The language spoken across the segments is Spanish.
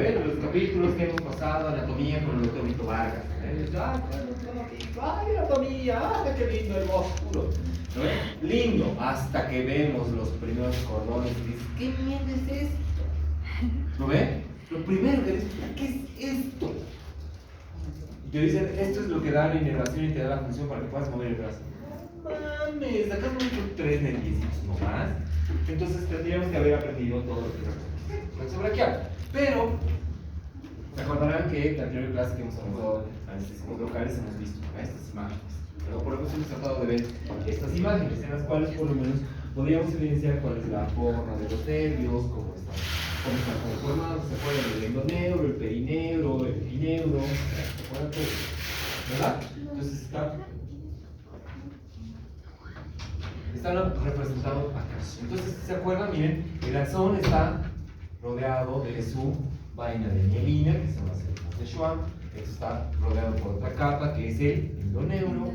ven? Los capítulos que hemos pasado, anatomía con el doctor Vito Vargas. ¡Ay, anatomía! ¡Ay, qué lindo, hermoso, puro! ¿No ven? Lindo, hasta que vemos los primeros cordones y dices, ¿qué mierda es esto? ¿No ven? Lo primero que dices, ¿qué es esto? Y te dicen, esto es lo que da la inervación y te da la función para que puedas mover el brazo. No mames, acá son 3 nerviecitos nomás. Entonces tendríamos que haber aprendido todo lo que es el plexo braquial. Pero, se acordarán que en la anterior clase que hemos hablado anestésicos locales hemos visto estas imágenes. Pero por eso hemos tratado de ver estas imágenes, en las cuales por lo menos podríamos evidenciar cuál es la forma de los nervios, cómo están conformados. ¿Se acuerdan del endoneuro, el perineuro, el epineuro? ¿Se acuerdan todo? ¿Verdad? Entonces están representados acá. Entonces, ¿se acuerdan? Miren, el axón está rodeado de su vaina de mielina, que son las células de Schwann. Esto está rodeado por otra capa, que es el endoneuro.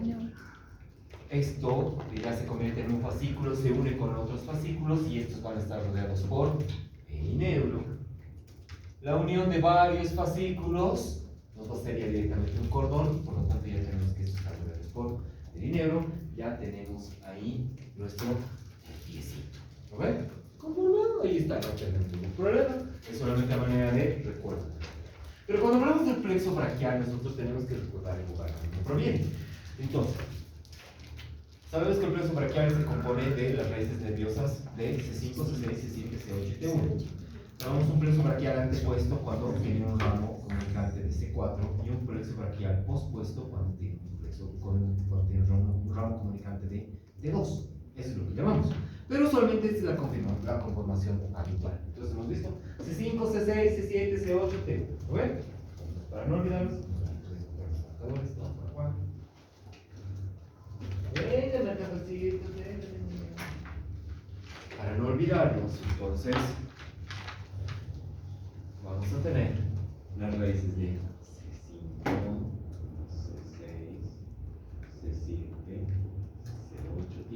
Esto ya se convierte en un fascículo, se une con otros fascículos y estos van a estar rodeados por perineuro. La unión de varios fascículos nos sería directamente un cordón, por lo tanto ya tenemos que estos están rodeados por perineuro. Ya tenemos ahí nuestro piecito. ¿Lo ven? Conformado, ahí está, no tenemos ningún problema. Es solamente la manera de recordar. Pero cuando hablamos del plexo braquial, nosotros tenemos que recordar el lugar donde proviene. Entonces, sabemos que el plexo braquial se compone de las raíces nerviosas de C5, C6, C7, C8 y T1. Tenemos un plexo braquial antepuesto cuando tiene un ramo comunicante de C4 y un plexo braquial pospuesto cuando tiene un ramo comunicante de T2. Eso es lo que llamamos. Pero solamente es la conformación habitual. Entonces hemos visto C5, C6, C7, C8, T1. ¿Lo ven? Para no olvidarnos. Para no olvidarnos, entonces vamos a tener las raíces de C5, C6, C7, C8 y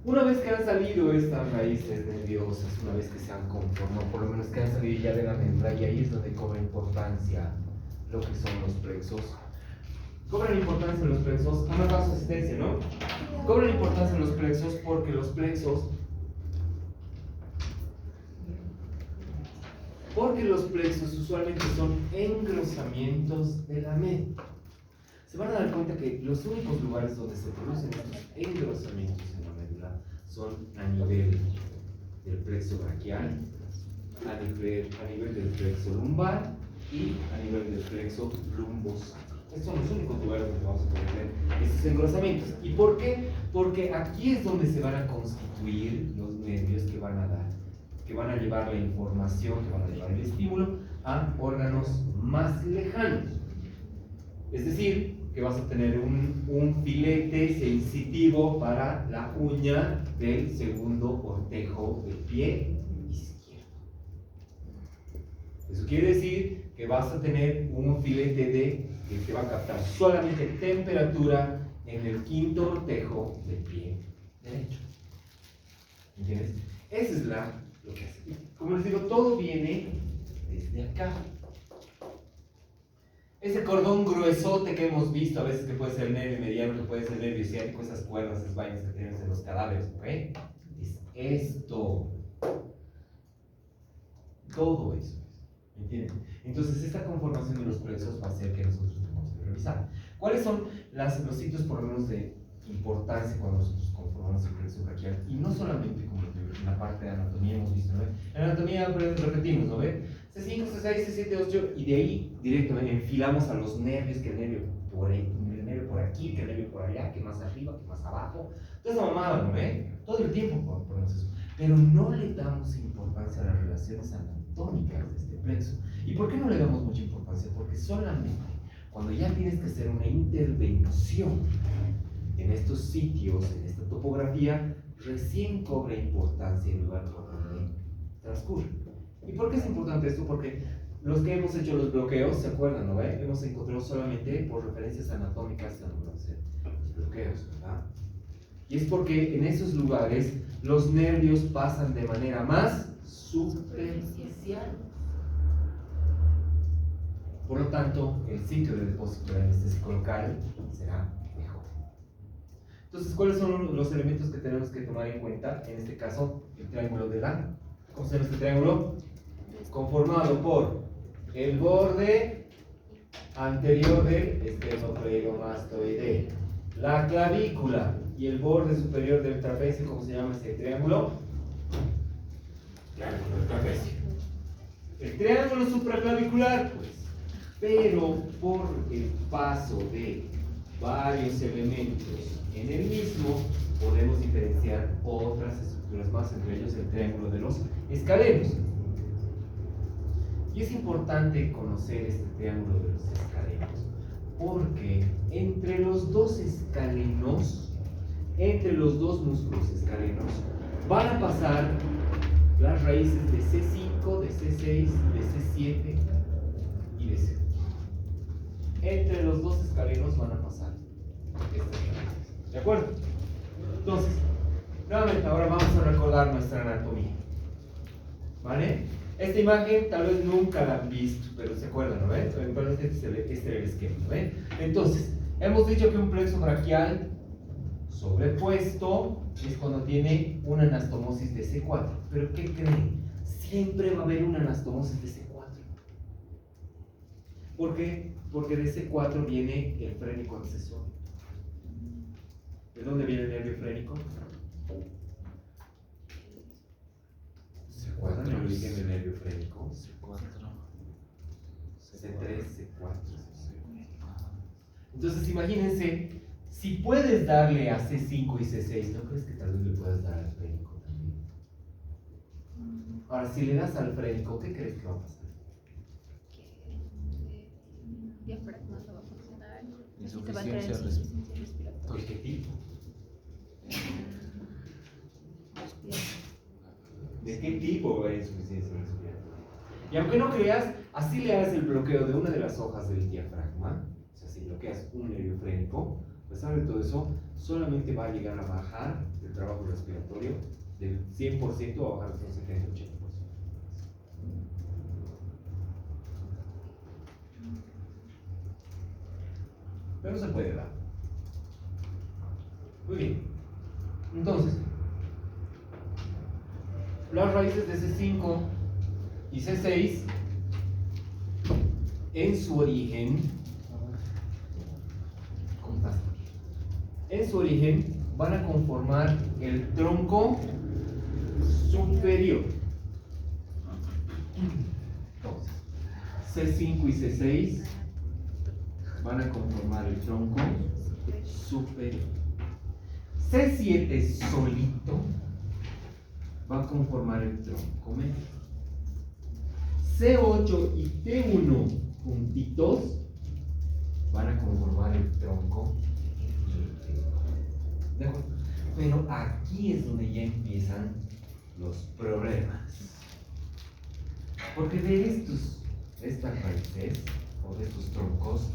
una vez que han salido estas raíces nerviosas, una vez que se han conformado, por lo menos que han salido ya de la membrana, y ahí es donde cobra importancia lo que son los plexos. Cobran importancia los plexos, han marcado su asistencia, ¿no? Cobran importancia los plexos porque los plexos usualmente son engrosamientos de la médula. Se van a dar cuenta que los únicos lugares donde se producen estos engrosamientos en la médula son a nivel del plexo braquial, a nivel del plexo lumbar y a nivel del plexo lumbosacro. Estos son los únicos lugares donde vamos a poder ver estos engrosamientos. ¿Y por qué? Porque aquí es donde se van a constituir los nervios que van a llevar la información, que van a llevar el estímulo a órganos más lejanos. Es decir, que vas a tener un filete sensitivo para la uña del segundo cortejo del pie izquierdo. Eso quiere decir que vas a tener un filete que te va a captar solamente temperatura en el quinto cortejo del pie derecho. ¿Entiendes? Esa es lo que hace. Como les digo, todo viene desde acá. Ese cordón gruesote que hemos visto, a veces que puede ser el nervio mediano, que puede ser el nervio ciático, esas cuerdas, esas vainas que tenemos en los cadáveres, ¿ok? Es esto. Todo eso. ¿Entienden? Entonces, esta conformación de los plexos va a ser que nosotros tenemos que revisar. ¿Cuáles son los sitios, por lo menos, de importancia cuando nosotros conformamos el plexo braquial? Y no solamente, como en la parte de anatomía hemos visto, ¿no? En anatomía repetimos, ¿no ve? C5, C6, C7, 8, y de ahí directamente enfilamos a los nervios, que el nervio por ahí, el nervio por aquí, que el nervio por allá, que más arriba, que más abajo. Entonces, la mamada, ¿no ve? Todo el tiempo ponemos eso. Pero no le damos importancia a las relaciones anatómicas de este plexo. ¿Y por qué no le damos mucha importancia? Porque solamente cuando ya tienes que hacer una intervención en estos sitios, en esta topografía, recién cobra importancia el lugar por donde transcurre. ¿Y por qué es importante esto? Porque los que hemos hecho los bloqueos, ¿se acuerdan, no ve? Hemos encontrado solamente por referencias anatómicas los bloqueos, ¿verdad? Y es porque en esos lugares los nervios pasan de manera más superficial. Por lo tanto, el sitio de depósito del anestésico local será mejor. Entonces, ¿cuáles son los elementos que tenemos que tomar en cuenta? En este caso, el triángulo de Gantt. ¿Cómo se llama este triángulo? Conformado por el borde anterior del esternocleidomastoideo, la clavícula y el borde superior del trapecio. ¿Cómo se llama este triángulo? Triángulo del trapecio. El triángulo supraclavicular, pues. Pero por el paso de varios elementos en el mismo, podemos diferenciar otras estructuras más, entre ellos el triángulo de los escalenos. Y es importante conocer este triángulo de los escalenos, porque entre los dos escalenos, entre los dos músculos escalenos, van a pasar las raíces de C5, de C6, de C7 y de C8. Entre los dos escalenos van a pasar estas raíces. ¿De acuerdo? Entonces, nuevamente ahora vamos a recordar nuestra anatomía. ¿Vale? Esta imagen tal vez nunca la han visto, pero se acuerdan, ¿no ven? Eventualmente este era el esquema, ¿no ven? Entonces, hemos dicho que un plexo braquial sobrepuesto es cuando tiene una anastomosis de C4. ¿Pero qué creen? Siempre va a haber una anastomosis de C4. ¿Por qué? Porque de C4 viene el frénico accesorio. ¿De dónde viene el nervio frénico? ¿Se acuerdan el origen del nervio frénico? C4, C3, C4. Entonces imagínense, si puedes darle a C5 y C6, ¿no crees que tal vez le puedas dar al frénico también? Ahora, si le das al frénico, ¿qué crees que va a pasar? Diafragma no va a funcionar. Insuficiencia respiratoria. ¿Por qué tipo? ¿De qué tipo va a haber insuficiencia respiratoria? Y aunque no creas, así le hagas el bloqueo de una de las hojas del diafragma, o sea, si bloqueas un nervio frénico, a pesar de todo eso, solamente va a llegar a bajar el trabajo respiratorio del 100% a bajar hasta un 70-80%. Pero se puede dar. Muy bien. Entonces, las raíces de C5 y C6 en su origen, ¿cómo estás? En su origen van a conformar el tronco superior. Entonces, C5 y C6 van a conformar el tronco superior. C7 solito va a conformar el tronco medio. C8 y T1 juntitos van a conformar el tronco inferior. ¿De acuerdo? Pero aquí es donde ya empiezan los problemas. Porque de estas raíces o de estos troncos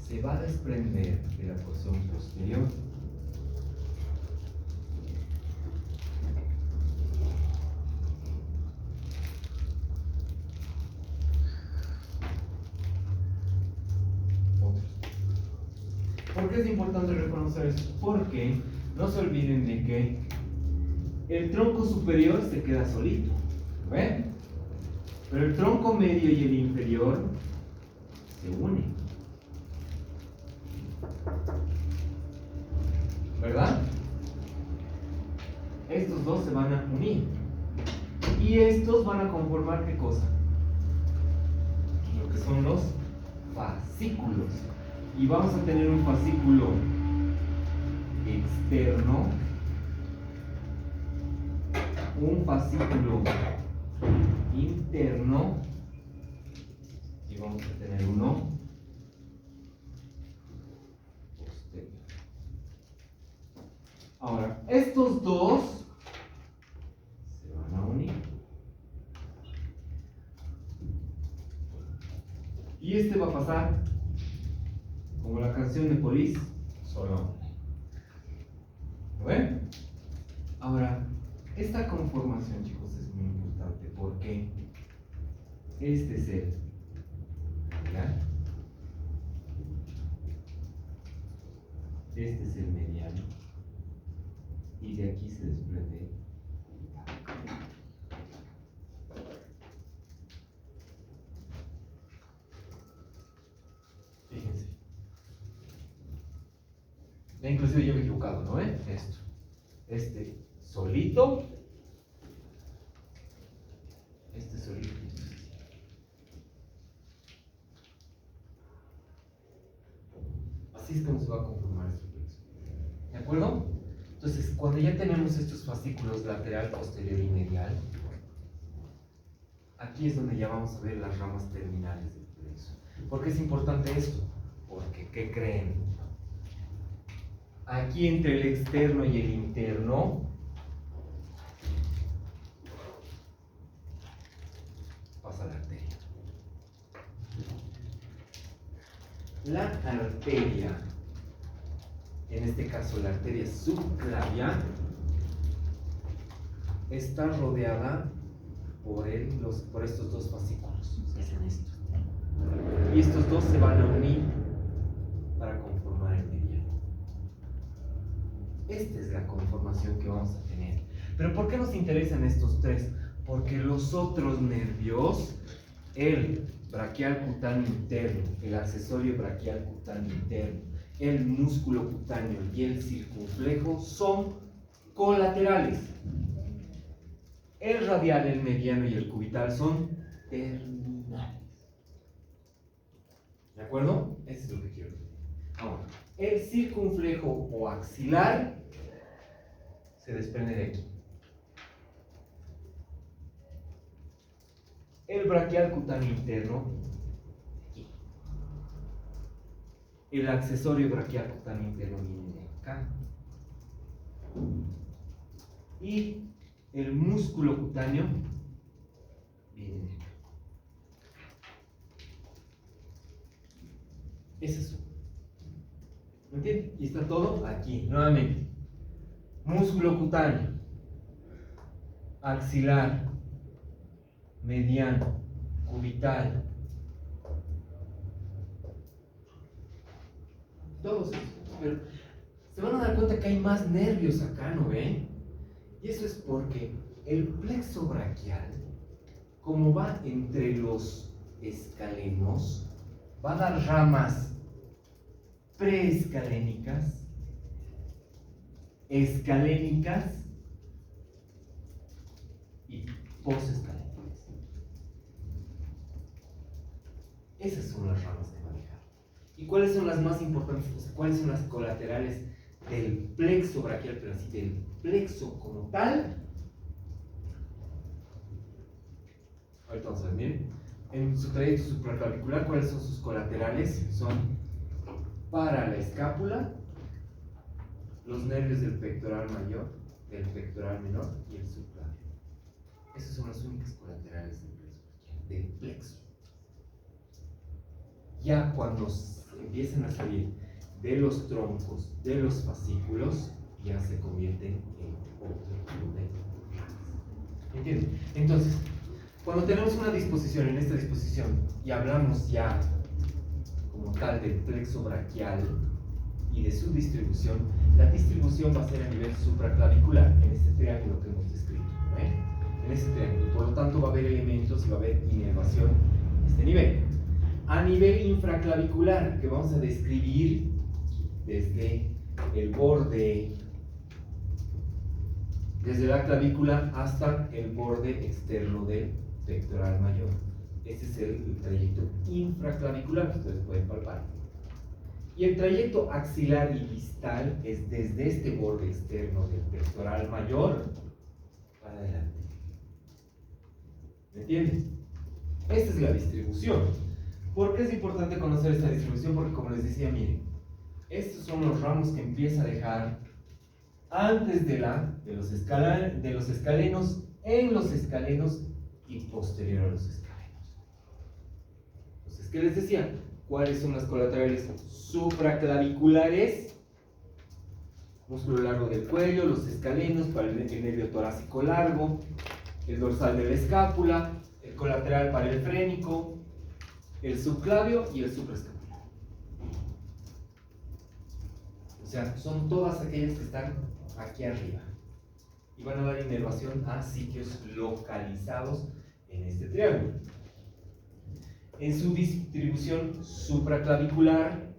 se va a desprender de la porción posterior. ¿Por qué es importante reconocer eso? Porque no se olviden de que el tronco superior se queda solito, ¿ven? Pero el tronco medio y el inferior se unen, ¿verdad? Estos dos se van a unir y estos van a conformar ¿qué cosa? Lo que son los fascículos. Y vamos a tener un fascículo externo, un fascículo interno y vamos a tener uno posterior. Ahora, estos dos se van a unir y este va a pasar como la canción de Police, solo. ¿Lo ven? Ahora, esta conformación, chicos, es muy importante porque este es el radial, este es el mediano, y de aquí se desprende. Fíjense. Ya inclusive yo me he equivocado, ¿no? Esto. Este solito. Este solito. Así es como se va a conformar este plexo. ¿De acuerdo? Entonces, cuando ya tenemos estos fascículos lateral, posterior y medial, aquí es donde ya vamos a ver las ramas terminales del plexo. ¿Por qué es importante esto? Porque, ¿qué creen? Aquí entre el externo y el interno pasa la arteria. La arteria, en este caso la arteria subclavia, está rodeada por estos dos fascículos. Se hacen estos. Y estos dos se van a unir para conformar el mediano. Esta es la conformación que vamos a tener. Pero ¿por qué nos interesan estos tres? Porque los otros nervios, el braquial cutáneo interno, el accesorio braquial cutáneo interno, el músculo cutáneo y el circunflejo son colaterales. El radial, el mediano y el cubital son terminales. ¿De acuerdo? Eso es lo que quiero decir. Ahora, el circunflejo o axilar se desprende de aquí. El braquial cutáneo interno, de aquí. El accesorio braquial cutáneo interno viene de acá. Y el músculo cutáneo viene de acá. Ese es uno. ¿Me entienden? Y está todo aquí, nuevamente. Músculo cutáneo, axilar, mediano, cubital. Todos esos. Pero se van a dar cuenta que hay más nervios acá, ¿no ven? Y eso es porque el plexo braquial, como va entre los escalenos, va a dar ramas preescalénicas, escalénicas y posescalénicas. Esas son las ramas que manejar. ¿Y cuáles son las más importantes? O sea, ¿cuáles son las colaterales del plexo braquial, pero así del plexo como tal? Ahorita vamos a ver, miren. En su trayecto supraclavicular, ¿cuáles son sus colaterales? Son para la escápula, los nervios del pectoral mayor, del pectoral menor y el subclavio. Esas son las únicas colaterales del plexo. Ya cuando empiezan a salir de los troncos, de los fascículos, ya se convierten en otro tipo de ramas. ¿Entienden? Entonces, cuando tenemos una disposición, en esta disposición, y hablamos ya como tal del plexo braquial y de su distribución, la distribución va a ser a nivel supraclavicular, en este triángulo que hemos descrito, ¿eh? En este triángulo. Por lo tanto, va a haber elementos y va a haber inervación en este nivel. A nivel infraclavicular, que vamos a describir desde el borde, desde la clavícula hasta el borde externo del pectoral mayor. Este es el trayecto infraclavicular que ustedes pueden palpar. Y el trayecto axilar y distal es desde este borde externo del pectoral mayor para adelante. ¿Me entienden? Esta es la distribución. ¿Por qué es importante conocer esta distribución? Porque, como les decía, miren, estos son los ramos que empieza a dejar antes de los escalenos, en los escalenos y posterior a los escalenos. Entonces, ¿qué les decía? ¿Cuáles son las colaterales supraclaviculares? músculo largo del cuello, los escalenos para el nervio torácico largo, el dorsal de la escápula, el colateral para el frénico, el subclavio y el supraescapular. O sea, son todas aquellas que están aquí arriba y van a dar inervación a sitios localizados en este triángulo. En su distribución supraclavicular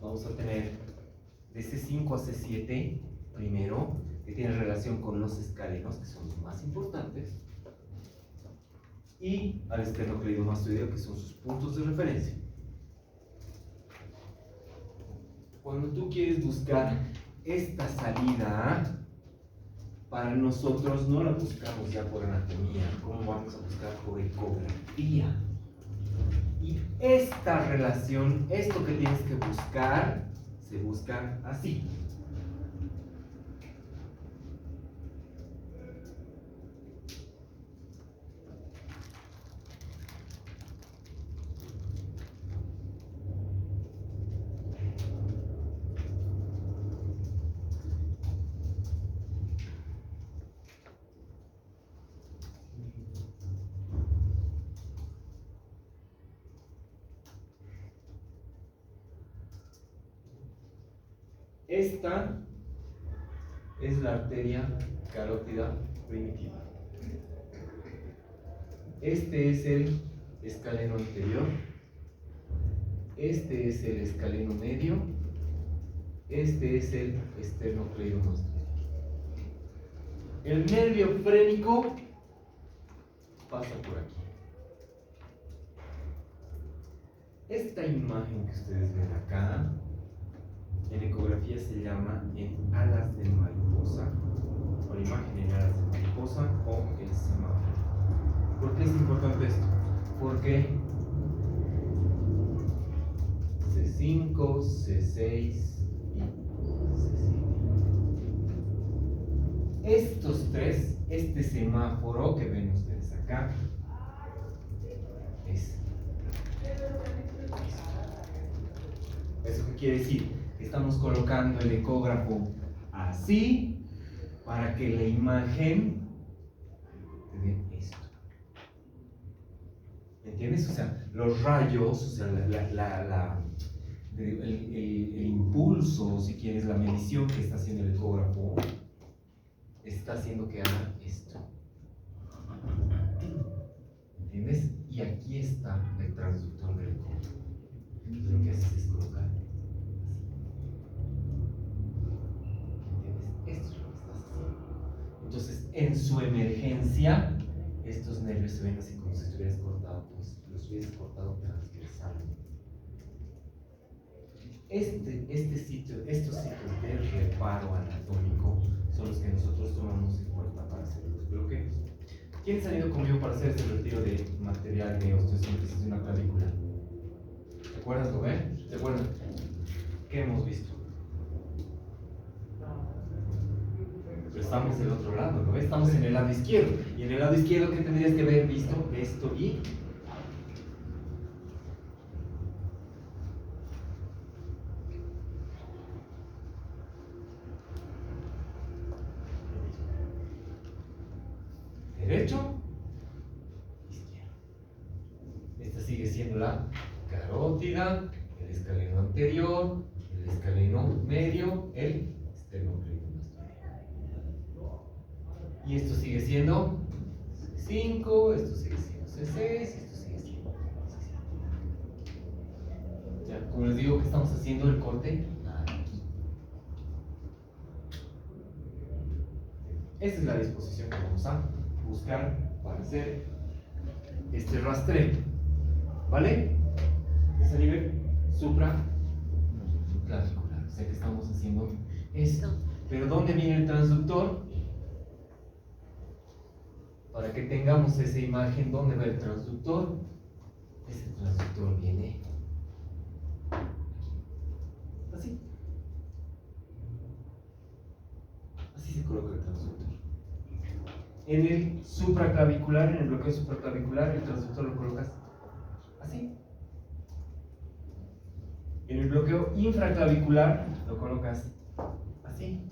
vamos a tener de C5 a C7 primero, que tiene relación con los escalenos, que son los más importantes, y al esternocleidomastoideo, que son sus puntos de referencia. Cuando tú quieres buscar esta salida, para nosotros no la buscamos ya por anatomía, ¿cómo vamos a buscar? Por ecografía. Y esta relación, esto que tienes que buscar, se busca así. Esta es la arteria carótida primitiva. Este es el escaleno anterior. Este es el escaleno medio. Este es el esternocleidomastoideo. El nervio frénico pasa por aquí. Esta imagen que ustedes ven acá, en ecografía se llama en alas de mariposa, o la imagen en alas de mariposa, o el semáforo. ¿Por qué es importante esto? Porque C5, C6 y C7. Estos tres, este semáforo que ven ustedes acá, es. ¿Eso qué quiere decir? Estamos colocando el ecógrafo así para que la imagen te dé esto. ¿Entiendes? O sea, los rayos, o sea, el impulso, si quieres, la medición que está haciendo el ecógrafo, está haciendo que haga esto. ¿Entiendes? Y aquí está el transductor del ecógrafo. Entonces lo que haces es colocar así. ¿Entiendes? Esto es lo que estás haciendo. Entonces, en su emergencia, estos nervios se ven así como si estuvieras cortado, pues los hubieras cortado transversalmente. Estos sitios de reparo anatómico son los que nosotros tomamos en cuenta para hacer los bloqueos. ¿Quiénes han ido conmigo para hacer este retiro de material de osteosíntesis de una clavícula? ¿Te acuerdas, lo ven? ¿Te acuerdas? ¿Qué hemos visto? Pero estamos del otro lado, ¿lo ves? Estamos en el lado izquierdo. Y en el lado izquierdo, ¿qué tendrías que haber visto? Esto y... derecho, izquierdo. Esta sigue siendo la carótida, el escaleno anterior, el escaleno medio, el esternocleidomastoideo. Y esto sigue siendo C5, esto sigue siendo C6, esto sigue siendo C7. Ya, como les digo que estamos haciendo el corte aquí. Esta es la disposición que vamos a buscar para hacer este rastreo, ¿vale? Es a nivel supraclavicular, o sea que estamos haciendo esto. Pero ¿dónde viene el transductor? Para que tengamos esa imagen, ¿dónde va el transductor? Ese transductor viene así. Así se coloca el transductor. En el supraclavicular, en el bloqueo supraclavicular, el transductor lo colocas así. En el bloqueo infraclavicular lo colocas así.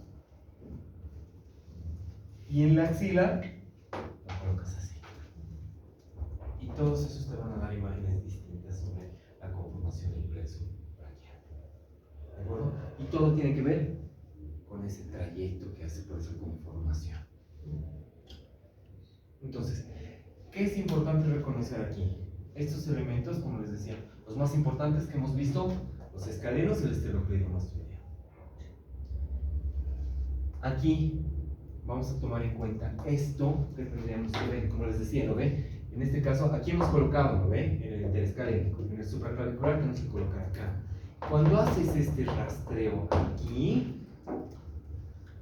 Y en la axila lo colocas así. Y todos esos te van a dar imágenes distintas sobre la conformación del plexo braquial. ¿De acuerdo? Y todo tiene que ver con ese trayecto que hace por esa conformación. Entonces, ¿qué es importante reconocer aquí? Estos elementos, como les decía, los más importantes que hemos visto, los escalenos y el esternocleido mastoideo. Aquí vamos a tomar en cuenta esto que tendríamos que ver, como les decía, ¿lo ve? En este caso, aquí hemos colocado, ¿lo ve? En el interescalénico, en el supraclavicular tenemos que colocar acá. Cuando haces este rastreo aquí,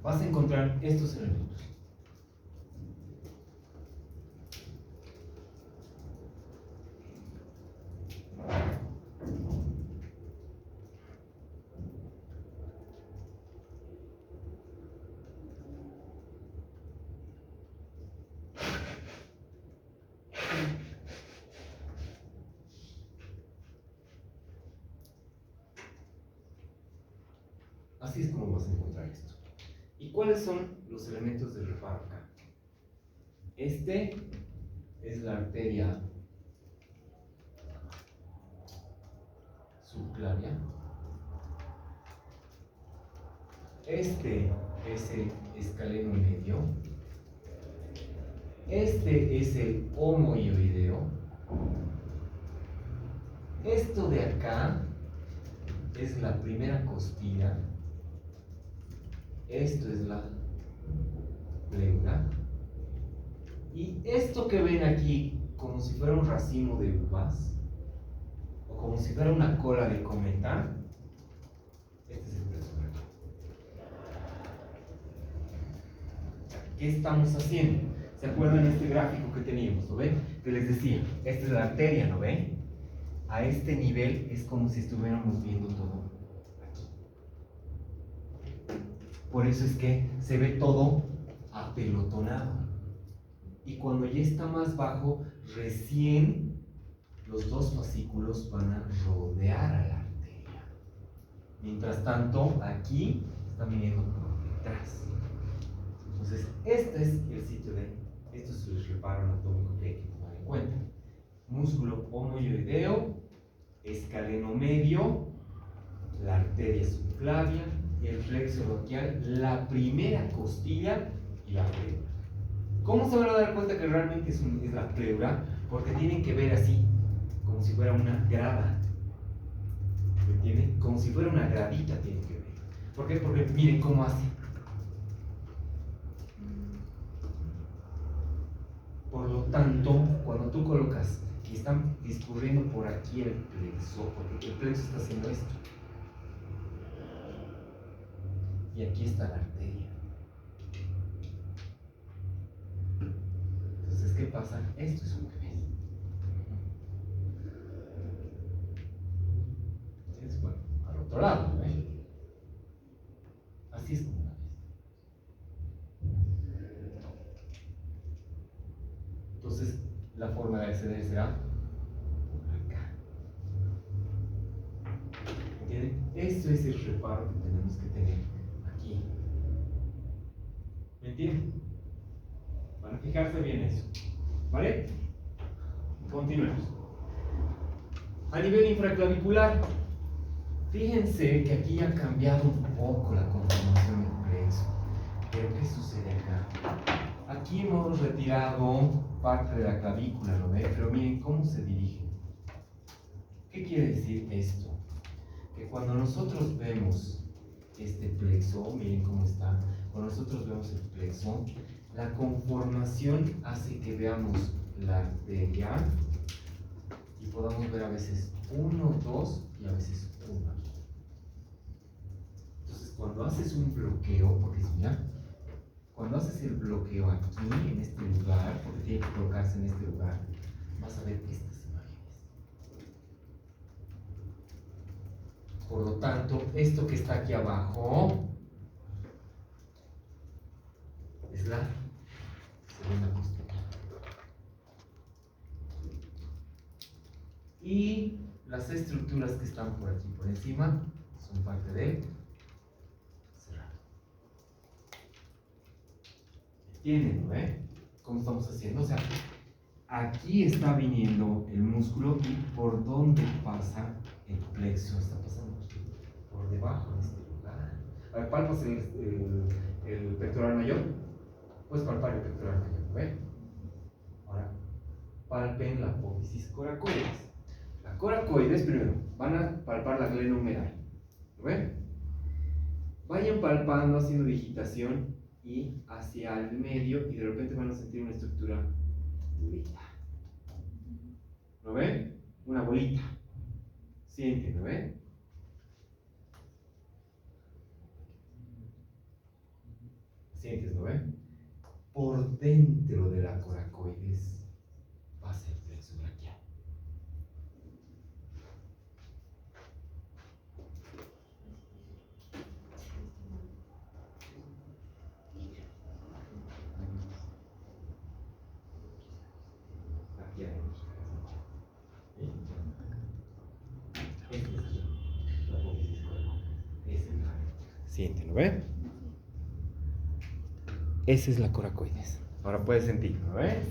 vas a encontrar estos elementos. Así es como vas a encontrar esto. ¿Y cuáles son los elementos del reparo acá? Este es la arteria subclavia. Este es el escaleno medio. Este es el homoioideo. Esto de acá es la primera costilla. Esto es la pleura. Y esto que ven aquí, como si fuera un racimo de uvas, o como si fuera una cola de cometa, este es el plexo braquial. ¿Qué estamos haciendo? ¿Se acuerdan de este gráfico que teníamos? ¿Lo ven? Que les decía, esta es la arteria, ¿no ven? A este nivel es como si estuviéramos viendo todo aquí. Por eso es que se ve todo apelotonado. Y cuando ya está más bajo, recién los dos fascículos van a rodear a la arteria. Mientras tanto, aquí están viniendo por detrás. Entonces, este es el sitio esto es el reparo anatómico que hay que tomar en cuenta. Músculo homoioideo, escaleno medio, la arteria subclavia, el plexo braquial, la primera costilla y la pleura. ¿Cómo se van a dar cuenta que realmente es la pleura? Porque tienen que ver así, como si fuera una grada. ¿Me entienden? Como si fuera una gradita tienen que ver. ¿Por qué? Porque miren cómo hace. Por lo tanto, cuando tú colocas y están discurriendo por aquí el plexo, porque el plexo está haciendo esto. Y aquí está la arteria. Entonces, ¿qué pasa? Esto es un bebé. Es bueno, al otro lado, ¿no? Así es como la ves. Entonces, la forma de acceder será acá. ¿Entienden? Esto es el reparo que tenemos que tener aquí. ¿Me entienden? Van a fijarse bien eso. ¿Vale? Continuemos. A nivel infraclavicular, fíjense que aquí ha cambiado un poco la conformación del plexo. Pero ¿qué sucede acá? Aquí hemos retirado parte de la clavícula, ¿lo ven? Pero miren cómo se dirige. ¿Qué quiere decir esto? Que cuando nosotros vemos este plexo, miren cómo está, cuando nosotros vemos el plexo, la conformación hace que veamos la arteria y podamos ver a veces 1, 2 y a veces 1 aquí. Entonces, cuando haces un bloqueo, porque mira, cuando haces el bloqueo aquí, en este lugar, porque tiene que colocarse en este lugar, vas a ver estas imágenes. Por lo tanto, esto que está aquí abajo es la segunda costilla. Y las estructuras que están por aquí por encima son parte del cerrado. ¿Entienden, no? ¿Cómo estamos haciendo? O sea, aquí está viniendo el músculo y por dónde pasa el plexo, está pasando por debajo de este lugar. A ver, palpas el pectoral mayor. Puedes palpar el pectoral mayor, ¿no? Ahora, palpen la apófisis coracoides. La coracoides, primero, van a palpar la glena humeral. ¿Lo ven? Vayan palpando, haciendo digitación y hacia el medio, y de repente van a sentir una estructura durita. ¿Lo ven? Una bolita. Sienten, ¿lo ven? Sientes, ¿lo ven? Por dentro de la coracoides pasa el plexo braquial. Aquí hay. Sienten, ¿lo ven? Esa es la coracoides. Ahora puedes sentirlo, ¿no ves?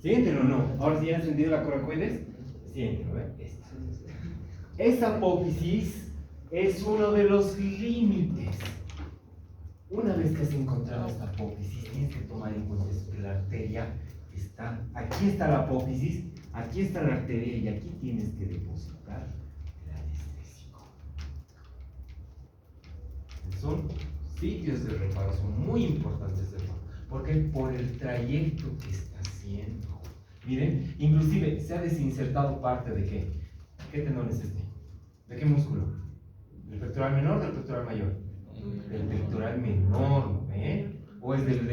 ¿Sienten o no? Ahora sí han sentido la coracoides. Sienten, ¿no ves? Esa apófisis es uno de los límites. Una vez que has encontrado esta apófisis, tienes que tomar en cuenta que la arteria está. Aquí está la apófisis, aquí está la arteria y aquí tienes que depositar el anestésico. Son sitios de reparo, son muy importantes de reparo. ¿Por qué? Por el trayecto que está haciendo. Miren, inclusive se ha desinsertado parte de qué. ¿Qué tendón es este? ¿De qué músculo? ¿Del pectoral menor o del pectoral mayor? Del pectoral menor, ¿no ven? O es del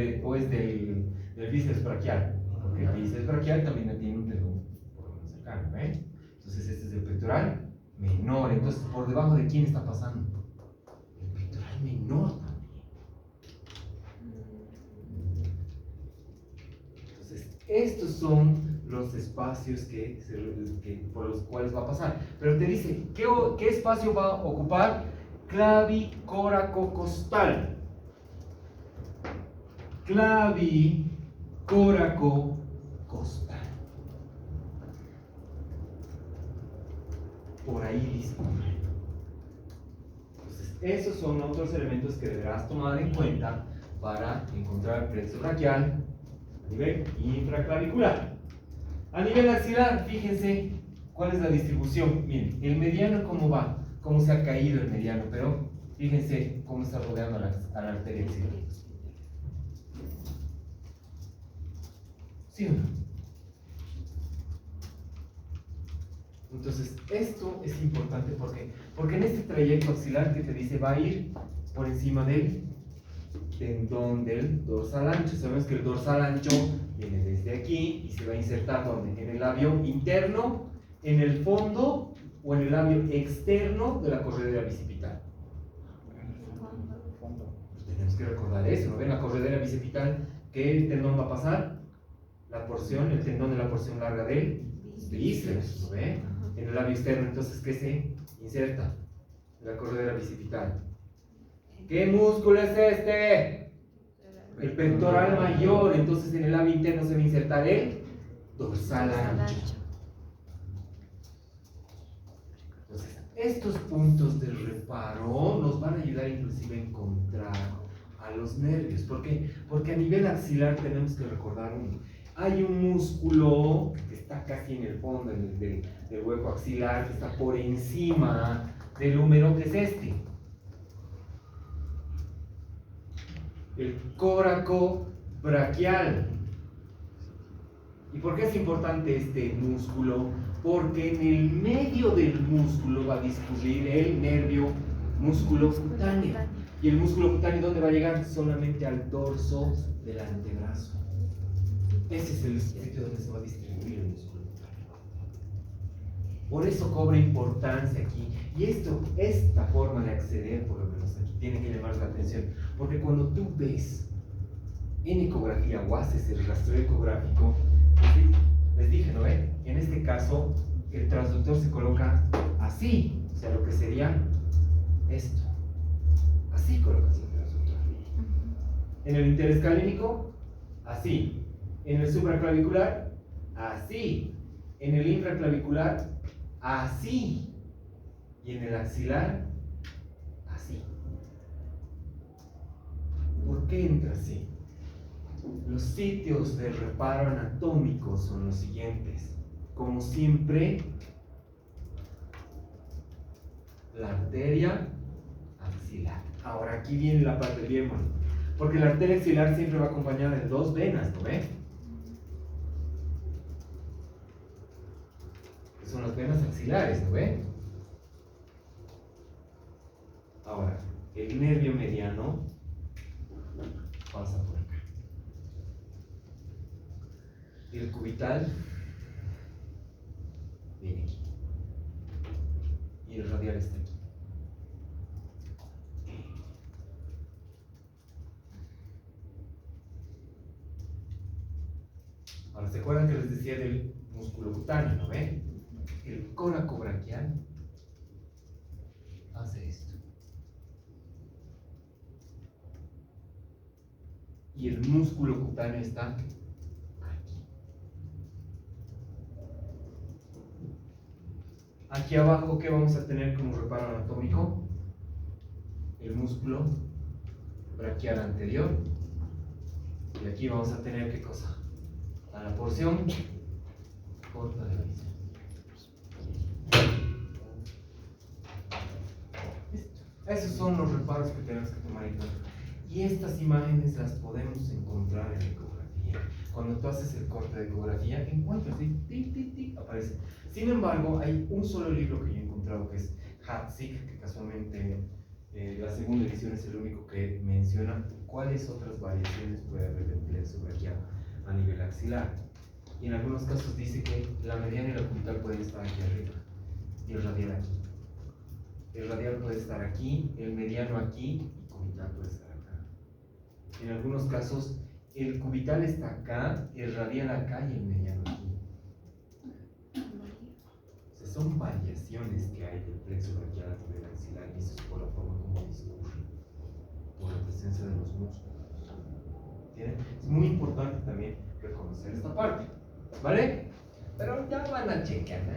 bíceps braquial. Porque el bíceps braquial también tiene un tendón por lo menos cercano, ¿ven? Entonces este es el pectoral menor. Entonces, ¿por debajo de quién está pasando? El pectoral menor también. Entonces, estos son los espacios por los cuales va a pasar. Pero te dice, ¿qué espacio va a ocupar? Clavicóracocostal. Clavicóracocostal. Por ahí discurre. Entonces, esos son otros elementos que deberás tomar en cuenta para encontrar el plexo braquial a nivel infraclavicular. A nivel axilar, fíjense cuál es la distribución. Miren, el mediano cómo va, cómo se ha caído el mediano, pero fíjense cómo está rodeando a la arteria axilar. ¿Sí o no? Entonces, esto es importante porque en este trayecto axilar que te dice va a ir por encima del tendón del dorsal ancho. Sabemos que el dorsal ancho viene desde aquí y se va a insertar ¿dónde? En el labio interno, en el fondo o en el labio externo de la corredera bicipital. Pues tenemos que recordar eso, ¿no ven? La corredera bicipital, ¿qué tendón va a pasar? El tendón de la porción larga del bíceps, ¿no ven? En el labio externo, entonces, ¿qué se inserta? La corredera bicipital. ¿Qué músculo es este? El pectoral mayor. Entonces en el labio interno se va a insertar el dorsal ancho. Entonces, estos puntos de reparo nos van a ayudar inclusive a encontrar a los nervios. ¿Por qué? Porque a nivel axilar tenemos que recordar hay un músculo que está casi en el fondo del hueco axilar, que está por encima del húmero, que es este. El coracobraquial. ¿Y por qué es importante este músculo? Porque en el medio del músculo va a discurrir el nervio músculo cutáneo. ¿Y el músculo cutáneo dónde va a llegar? Solamente al dorso del antebrazo. Ese es el sitio donde se va a distribuir el músculo cutáneo. Por eso cobra importancia aquí. Y esta forma de acceder, por lo menos aquí, tiene que llamar la atención. Porque cuando tú ves en ecografía o haces el rastreo ecográfico, les dije, ¿no ven? En este caso, el transductor se coloca así, o sea, lo que sería esto. Así colocas el transductor. En el interescalínico, así. En el supraclavicular, así. En el infraclavicular, así. Y en el axilar, así. ¿Por qué entra así? Los sitios de reparo anatómico son los siguientes. Como siempre, la arteria axilar. Ahora aquí viene la parte bien bonita. Porque la arteria axilar siempre va acompañada de dos venas, ¿no ve? Que son las venas axilares, ¿no ve? Ahora, el nervio mediano pasa por acá. Y el cubital viene aquí. Y el radial está aquí. Ahora, ¿se acuerdan que les decía del músculo cutáneo, no ve? El coracobraquial hace esto. Y el músculo cutáneo está aquí. Aquí abajo, ¿qué vamos a tener como reparo anatómico? El músculo braquial anterior. Y aquí vamos a tener, ¿qué cosa? A la porción corta de la visión. Esos son los reparos que tenemos que tomar en cuenta. Y estas imágenes las podemos encontrar en ecografía. Cuando tú haces el corte de ecografía, encuentras, tic, tic, tic, aparece. Sin embargo, hay un solo libro que yo he encontrado que es Hatzig, que casualmente la segunda edición es el único que menciona cuáles otras variaciones puede haber del plexo braquial a nivel axilar. Y en algunos casos dice que la mediana y la cubital pueden estar aquí arriba y el radial aquí. El radial puede estar aquí, el mediano aquí y cubital puede estar acá. En algunos casos el cubital está acá, el radial acá y el mediano aquí. O sea, son variaciones que hay del plexo braquial a nivel axilar y eso es por la forma como discurre, por la presencia de los músculos. ¿Entienden? Es muy importante también reconocer esta parte, ¿vale? Pero ya van a chequear, ¿no?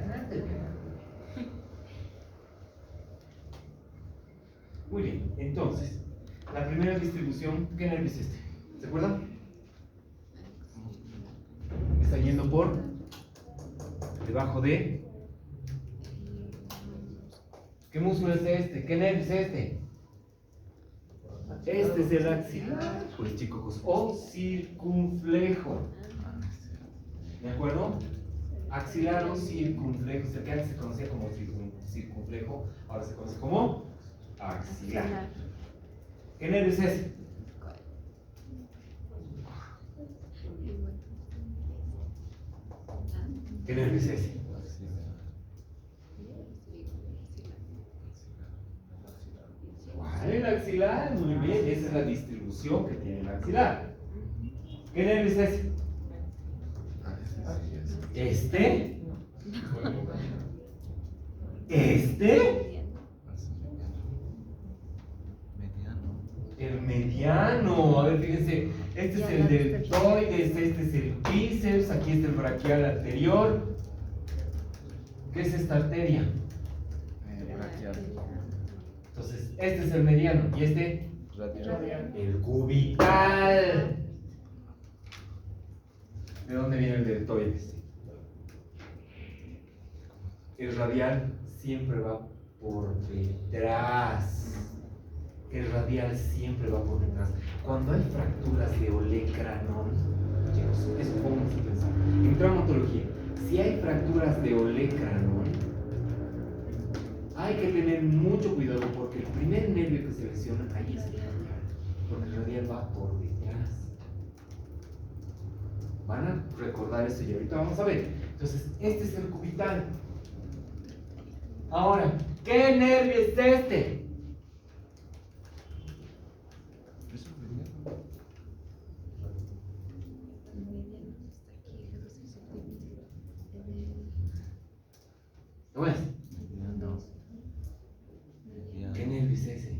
Muy bien, entonces, la primera distribución, ¿qué nervio es este? ¿Se acuerdan? Está yendo por debajo de. ¿Qué músculo es este? ¿Qué nervio es este? Este es el axilar, pues chicos, o circunflejo. ¿De acuerdo? Axilar o circunflejo. Que antes se conocía como circunflejo, ahora se conoce como axilar. ¿Qué nervio es ese? ¿Qué nervio es ese? ¿Cuál? El axilar. Muy bien, esa es la distribución que tiene el axilar. ¿Qué nervio es ese? ¿Este? ¿Este? El mediano. A ver, fíjense. Este es el deltoides, este es el bíceps, aquí está el braquial anterior. ¿Qué es esta arteria? Braquial. Entonces, este es el mediano y este el cubital. ¿De dónde viene el deltoides? El radial siempre va por detrás. El radial siempre va por detrás. Cuando hay fracturas de olecranon, chicos, eso podemos pensar. En traumatología, si hay fracturas de olecranon, hay que tener mucho cuidado porque el primer nervio que se lesiona ahí es el radial, porque el radial va por detrás. Van a recordar eso y ahorita vamos a ver. Entonces, este es el cubital. Ahora, ¿qué nervio es este? ¿Cómo es? ¿Qué nervio es ese?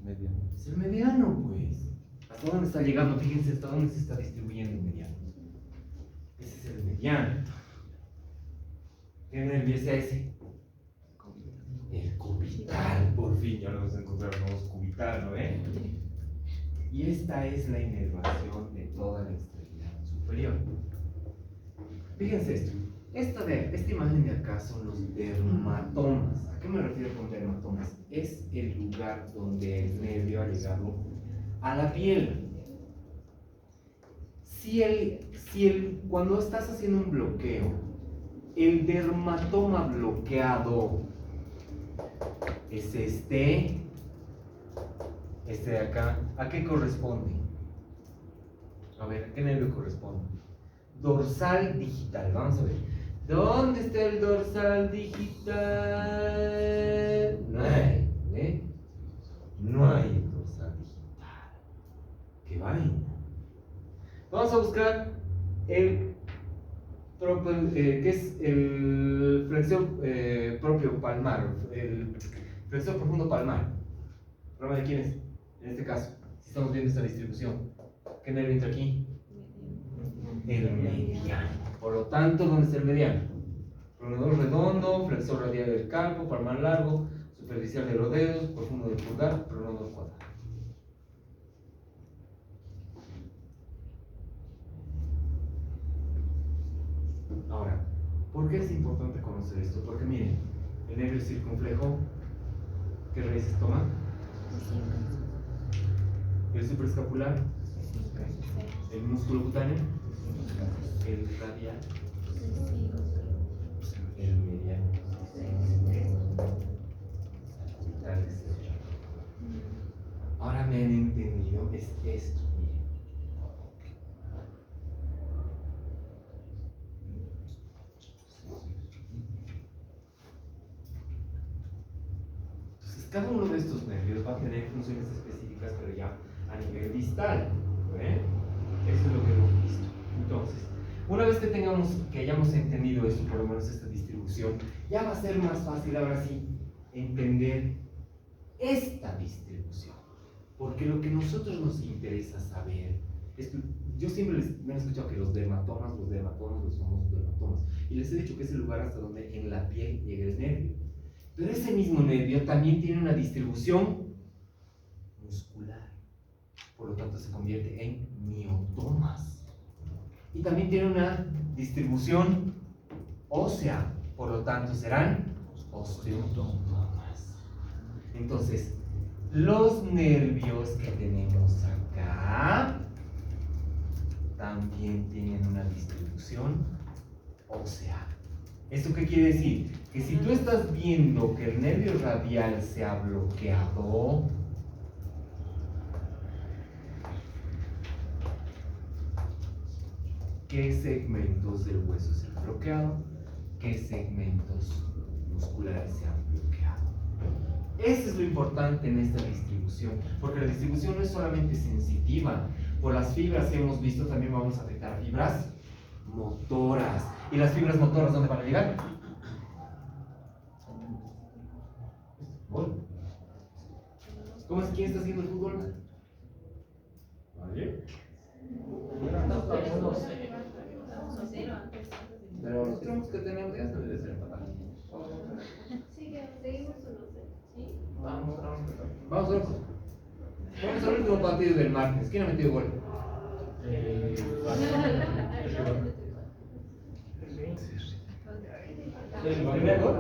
Mediano. Es el mediano, pues. ¿hasta dónde está llegando? Fíjense hasta dónde se está distribuyendo el mediano. Ese es el mediano. ¿Qué nervio es ese? El cubital, por fin, ya lo hemos encontrado, somos cubital, ¿no ven? Y esta es la inervación de toda la extremidad superior. Fíjense esto. Esta imagen de acá son los dermatomas. ¿A qué me refiero con dermatomas? Es el lugar donde el nervio ha llegado a la piel. Cuando estás haciendo un bloqueo, el dermatoma bloqueado es este de acá. ¿A qué corresponde? A ver, ¿a qué nervio corresponde? Dorsal digital. Vamos a ver. ¿Dónde está el dorsal digital? No hay, ¿eh? No hay el dorsal digital. ¿Qué vaina? Vamos a buscar el que es el flexor propio palmar, el flexor profundo palmar. ¿Problema de quién es? En este caso, si estamos viendo esta distribución, ¿qué nervio entra aquí? El mediano. Por lo tanto, ¿dónde está el mediano? Pronedor redondo, flexor radial del carpo, palmar largo, superficial de los dedos, profundo del pulgar, pronedor cuadrado. Ahora, ¿por qué es importante conocer esto? Porque miren, el nervio circunflejo, ¿qué raíces toma? El supraescapular, el músculo cutáneo, el radial, el mediano, tal vez. Ahora me han entendido, es esto, miren. Entonces, cada uno de estos nervios va a tener funciones específicas, pero ya a nivel distal. ¿Eh? Eso es lo que hemos visto. Entonces, una vez que hayamos entendido esto, por lo menos esta distribución, ya va a ser más fácil ahora sí entender esta distribución. Porque lo que a nosotros nos interesa saber es que yo siempre me he escuchado que los dermatomas, los famosos dermatomas, y les he dicho que es el lugar hasta donde en la piel llega el nervio. Pero ese mismo nervio también tiene una distribución muscular. Por lo tanto, se convierte en miotomas. Y también tiene una distribución ósea. Por lo tanto, serán osteotomas. Entonces, los nervios que tenemos acá también tienen una distribución ósea. ¿Esto qué quiere decir? Que si tú estás viendo que el nervio radial se ha bloqueado, ¿qué segmentos del hueso se han bloqueado? ¿Qué segmentos musculares se han bloqueado? Eso es lo importante en esta distribución, porque la distribución no es solamente sensitiva. Por las fibras que hemos visto también vamos a afectar fibras motoras. ¿Y las fibras motoras dónde van a llegar? ¿Fútbol? ¿Cómo es? ¿Quién está haciendo el fútbol? ¿Vale? Pero los troncos que tenemos ya se deben ser empatados. Sí, seguimos unos, ¿sí? Vamos a ver el último partido del martes. ¿Quién ha metido gol? ¿El primer gol?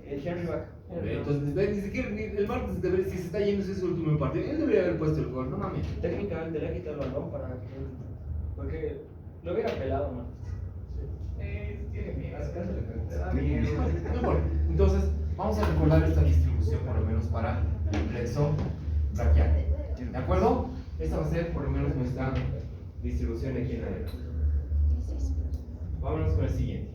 El Henry Vaca. Entonces, ni siquiera el martes, si se está yendo ese es su último partido, él debería haber puesto el gol, no mames. Técnicamente le ha quitado el balón para que. Porque lo hubiera pelado, ¿no? Tiene miedo. No importa. Entonces, vamos a recordar esta distribución por lo menos para el plexo braquial. ¿De acuerdo? Esta va a ser por lo menos nuestra distribución aquí en la derecha. Vámonos con el siguiente.